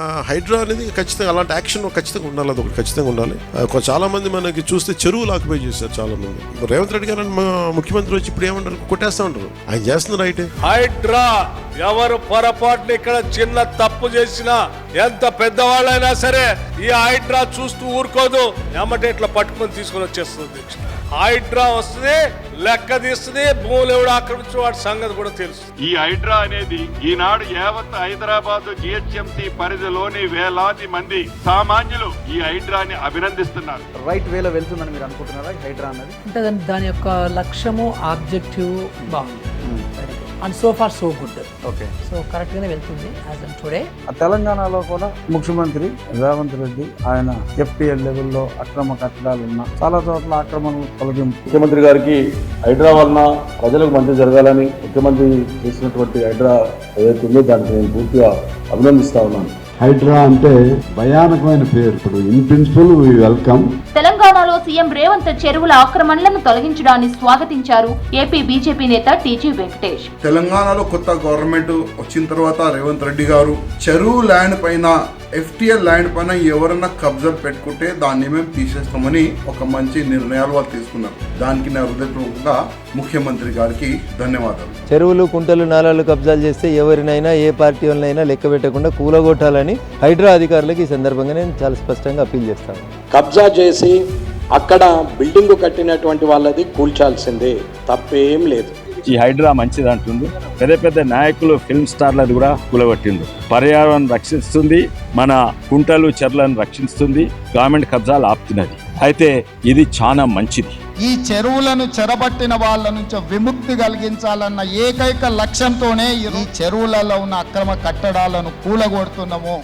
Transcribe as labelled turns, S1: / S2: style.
S1: హైడ్రా అనేది ఖచ్చితంగా అలాంటి యాక్షన్ ఖచ్చితంగా ఉండాలి, అది ఒకటి ఖచ్చితంగా ఉండాలి. చాలా మంది మనకి చూస్తే చెరువులు ఆక్యుపై చేశారు చాలా మంది. రేవంత్ రెడ్డి గారు ముఖ్యమంత్రి వచ్చి ఇప్పుడు ఏమంటారు, కొట్టేస్తా ఉంటారు. ఆయన చేస్తున్నారు రైటే.
S2: హైడ్రా ఎవరు పొరపాటున ఇక్కడ చిన్న తప్పు చేసినా ఎంత పెద్దవాళ్ళైనా సరే ఈ హైడ్రా చూస్తూ ఊరుకోదు, ఏమంటే ఇట్లా పట్టుకొని తీసుకొని వచ్చేస్తుంది. హైడ్రా వస్తుంది, లెక్క తీస్తుంది, భూములు ఎవడు ఆక్రమించిన వాటి సంగతి కూడా తెలుసు.
S3: ఈ హైడ్రా అనేది ఈనాడు యావత్ హైదరాబాద్ జిహెచ్ఎంసీ పరిధిలోని వేలాది మంది సామాన్యులు ఈ హైడ్రాని అభినందిస్తున్నారు.
S4: రైట్ వేలో వెళ్తుందని మీరు అనుకుంటున్నారా హైడ్రా అన్నది?
S5: అంటే దాని యొక్క లక్ష్యము, ఆబ్జెక్టివ్ బాగుంది and so far so good.
S4: Okay,
S5: so correct గానే వెళ్తుంది యాజ్ ఆన్ టుడే.
S6: తెలంగాణలో కూడా ముఖ్యమంత్రి రేవంత్ రెడ్డి ఆయన FPL లెవెల్లో అక్రమ కట్టడాలు ఉన్న చాలా చోట్ల ఆక్రమణలు తొలగింపు.
S7: ముఖ్యమంత్రి గారికి హైడ్రా వలన ప్రజలకు మంచి జరగాలని ముఖ్యమంత్రి చేసినటువంటి హైడ్రా ఏదైతే ఉందో దానికి నేను పూర్తిగా అభినందిస్తా ఉన్నాను.
S8: హైడ్రా అంటే భయానకమైన పేరు. ఇప్పుడు ఇన్ ప్రిన్సిపల్ వి వెల్కమ్.
S9: తెలంగాణలో సీఎం రేవంత్ చెరువుల ఆక్రమణలను తొలగించడాన్ని స్వాగతించారు ఏపీ బీజేపీ నేత టీజీ వెంకటేష్.
S10: తెలంగాణలో కొత్త గవర్నమెంట్ వచ్చిన తర్వాత రేవంత్ రెడ్డి గారు చెరువు ల్యాండ్ పైన, FTL ల్యాండ్ పైన ఎవరన్నా కబ్జాలు పెట్టుకుంటే దాన్ని మేము తీసేస్తామని ఒక మంచి నిర్ణయాలు వాళ్ళు తీసుకున్నారు. దానికి నా హృదయపూర్వకంగా ముఖ్యమంత్రి గారికి ధన్యవాదాలు.
S11: చెరువులు, కుంటలు, నాలాలు కబ్జాలు చేస్తే ఎవరినైనా ఏ పార్టీ వాళ్ళనైనా లెక్క పెట్టకుండా కూలగొట్టాలని హైడ్రా అధికారులకు ఈ సందర్భంగా నేను చాలా స్పష్టంగా అప్పీల్ చేస్తాను.
S12: కబ్జా చేసి అక్కడ బిల్డింగ్ కట్టినటువంటి వాళ్ళది కూల్చాల్సిందే, తప్పేం లేదు.
S3: ఈ హైడ్రా మంచిది అంటుంది. పెద్ద పెద్ద నాయకులు, ఫిల్మ్ స్టార్లది కూడా కూలగొట్టింది. పర్యావరణం రక్షిస్తుంది, మన కుంటలు, చెర్లను రక్షిస్తుంది, గవర్నమెంట్ కబ్జాలు ఆపుతున్నది. అయితే ఇది చాలా మంచిది.
S6: ఈ చెరువులను చెరబట్టిన వాళ్ళ నుంచి విముక్తి కలిగించాలన్న ఏకైక లక్ష్యంతోనే ఈ చెరువులలో ఉన్న అక్రమ కట్టడాలను కూలగొడుతున్నాము.